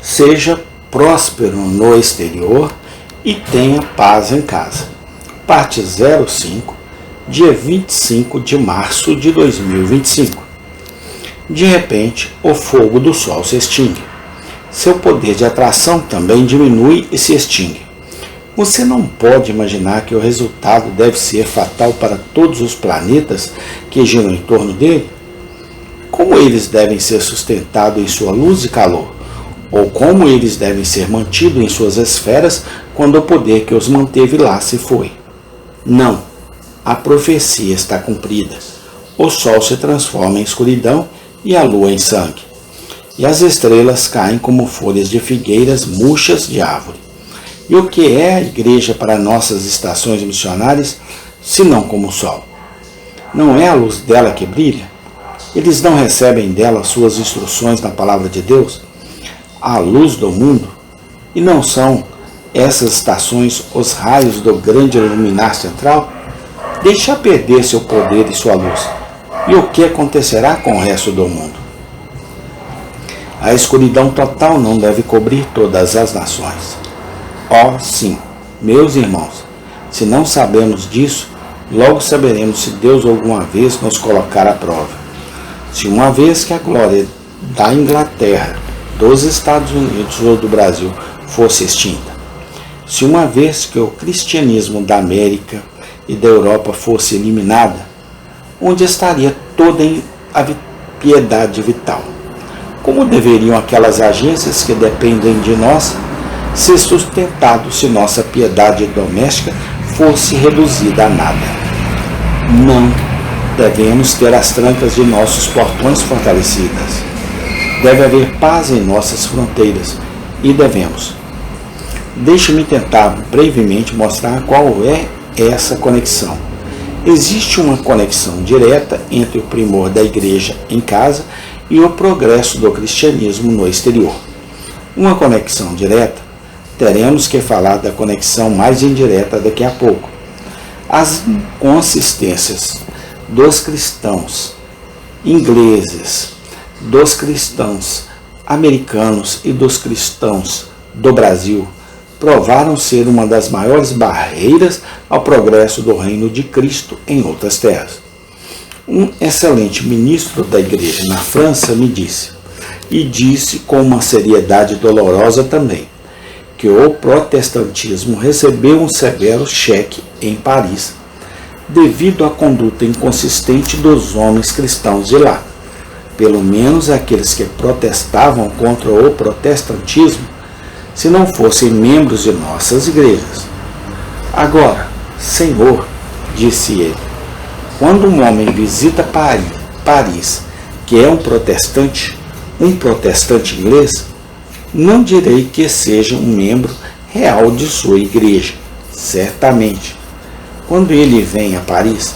Seja próspero no exterior e tenha paz em casa. Parte 05, dia 25 de março de 2025. De repente, o fogo do sol se extingue. Seu poder de atração também diminui e se extingue. Você não pode imaginar que o resultado deve ser fatal para todos os planetas que giram em torno dele? Como eles devem ser sustentados em sua luz e calor? Ou como eles devem ser mantidos em suas esferas quando o poder que os manteve lá se foi? Não, a profecia está cumprida. O sol se transforma em escuridão e a lua em sangue. E as estrelas caem como folhas de figueiras murchas de árvore. E o que é a igreja para nossas estações missionárias, senão como o sol? Não é a luz dela que brilha? Eles não recebem dela suas instruções na palavra de Deus? A luz do mundo? E não são essas estações os raios do grande luminar central? Deixa perder seu poder e sua luz. E o que acontecerá com o resto do mundo? A escuridão total não deve cobrir todas as nações. Oh, sim, meus irmãos, se não sabemos disso, logo saberemos se Deus alguma vez nos colocar à prova. Se uma vez que a glória da Inglaterra, dos Estados Unidos ou do Brasil fosse extinta, se uma vez que o cristianismo da América e da Europa fosse eliminada, onde estaria toda a piedade vital? Como deveriam aquelas agências que dependem de nós ser sustentados se nossa piedade doméstica fosse reduzida a nada? Não devemos ter as trancas de nossos portões fortalecidas. Deve haver paz em nossas fronteiras e devemos. Deixe-me tentar brevemente mostrar qual é essa conexão. Existe uma conexão direta entre o primor da igreja em casa e o progresso do cristianismo no exterior. Uma conexão direta, teremos que falar da conexão mais indireta daqui a pouco. As inconsistências dos cristãos ingleses, dos cristãos americanos e dos cristãos do Brasil provaram ser uma das maiores barreiras ao progresso do reino de Cristo em outras terras. Um excelente ministro da igreja na França me disse, e disse com uma seriedade dolorosa também, que o protestantismo recebeu um severo cheque em Paris, devido à conduta inconsistente dos homens cristãos de lá, pelo menos aqueles que protestavam contra o protestantismo, se não fossem membros de nossas igrejas. Agora, Senhor, disse ele, quando um homem visita Paris, que é um protestante inglês, não direi que seja um membro real de sua igreja, certamente. Quando ele vem a Paris,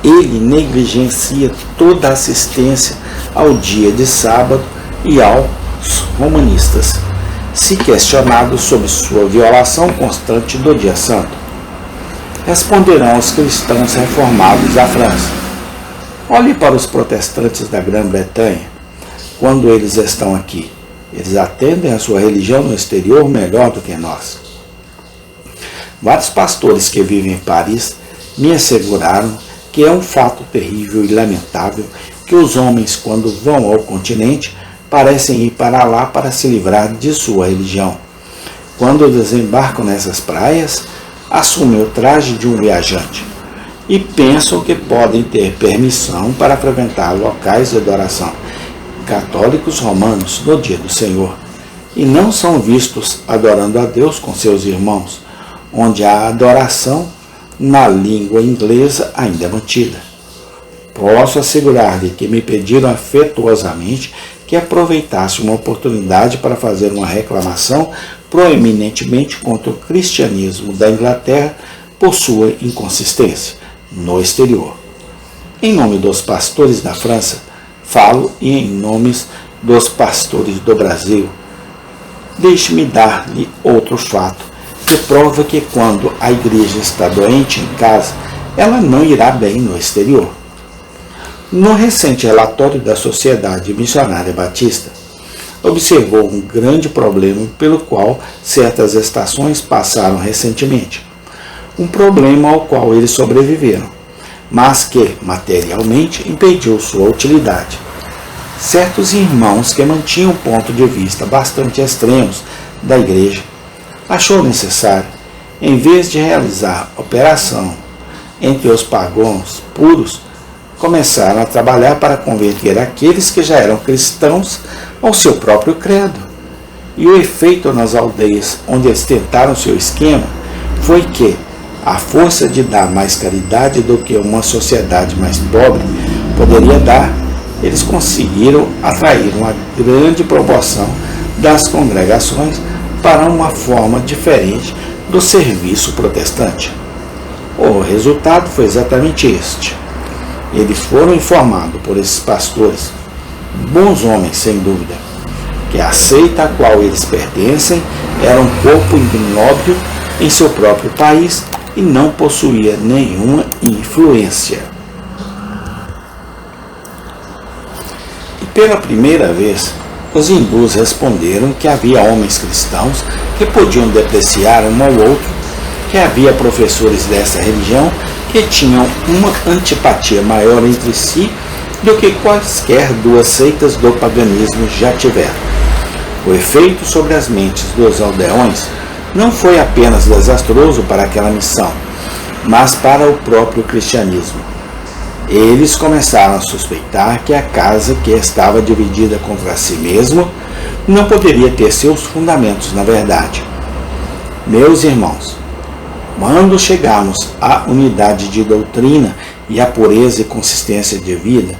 ele negligencia toda a assistência ao dia de sábado e aos romanistas, se questionado sobre sua violação constante do dia santo. Responderão os cristãos reformados da França. Olhe para os protestantes da Grã-Bretanha. Quando eles estão aqui, eles atendem a sua religião no exterior melhor do que nós. Vários pastores que vivem em Paris me asseguraram que é um fato terrível e lamentável que os homens, quando vão ao continente, parecem ir para lá para se livrar de sua religião. Quando desembarcam nessas praias, assumem o traje de um viajante e pensam que podem ter permissão para frequentar locais de adoração católicos romanos no dia do Senhor, e não são vistos adorando a Deus com seus irmãos, onde a adoração na língua inglesa ainda é mantida. Posso assegurar-lhe que me pediram afetuosamente que aproveitasse uma oportunidade para fazer uma reclamação proeminentemente contra o cristianismo da Inglaterra por sua inconsistência no exterior. Em nome dos pastores da França, falo e em nome dos pastores do Brasil. Deixe-me dar-lhe outro fato, que prova que quando a igreja está doente em casa, ela não irá bem no exterior. No recente relatório da Sociedade Missionária Batista, observou um grande problema pelo qual certas estações passaram recentemente. Um problema ao qual eles sobreviveram, mas que, materialmente, impediu sua utilidade. Certos irmãos que mantinham um ponto de vista bastante extremos da igreja achou necessário, em vez de realizar operação entre os pagãos puros, começaram a trabalhar para converter aqueles que já eram cristãos ao seu próprio credo. E o efeito nas aldeias onde eles tentaram seu esquema foi que, à força de dar mais caridade do que uma sociedade mais pobre poderia dar, eles conseguiram atrair uma grande proporção das congregações para uma forma diferente do serviço protestante. O resultado foi exatamente este. Eles foram informados por esses pastores, bons homens sem dúvida, que a seita a qual eles pertencem era um corpo ignóbil em seu próprio país e não possuía nenhuma influência. E pela primeira vez, os hindus responderam que havia homens cristãos que podiam depreciar um ao outro, que havia professores dessa religião que tinham uma antipatia maior entre si do que quaisquer duas seitas do paganismo já tiveram. O efeito sobre as mentes dos aldeões não foi apenas desastroso para aquela missão, mas para o próprio cristianismo. Eles começaram a suspeitar que a casa que estava dividida contra si mesmo não poderia ter seus fundamentos na verdade. Meus irmãos, quando chegarmos à unidade de doutrina e à pureza e consistência de vida,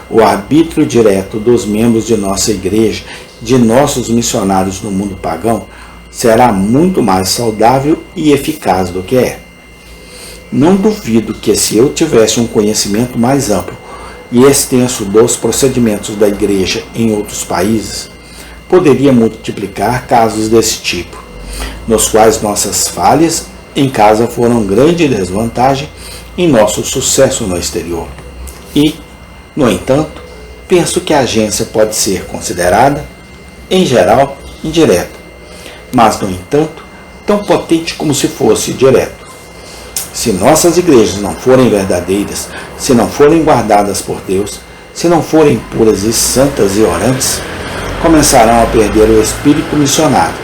o arbítrio direto dos membros de nossa igreja, de nossos missionários no mundo pagão, será muito mais saudável e eficaz do que é. Não duvido que, se eu tivesse um conhecimento mais amplo e extenso dos procedimentos da igreja em outros países, poderia multiplicar casos desse tipo, nos quais nossas falhas em casa foram grande desvantagem em nosso sucesso no exterior. E, no entanto, penso que a agência pode ser considerada, em geral, indireta, mas, no entanto, tão potente como se fosse direto. Se nossas igrejas não forem verdadeiras, se não forem guardadas por Deus, se não forem puras e santas e orantes, começarão a perder o espírito missionário.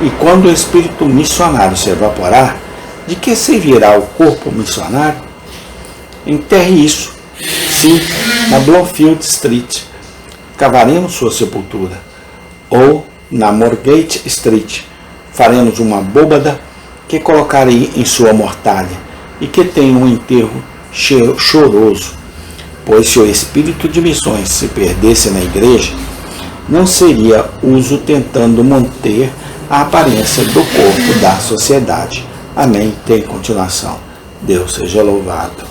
E quando o espírito missionário se evaporar, de que servirá o corpo missionário? Enterre isso. Sim, na Bloomfield Street, cavaremos sua sepultura. Ou na Moorgate Street, faremos uma bôbada que colocarei em sua mortalha e que tenha um enterro choroso. Pois se o espírito de missões se perdesse na igreja, não seria uso tentando manter a aparência do corpo da sociedade. Amém. Tem continuação. Deus seja louvado.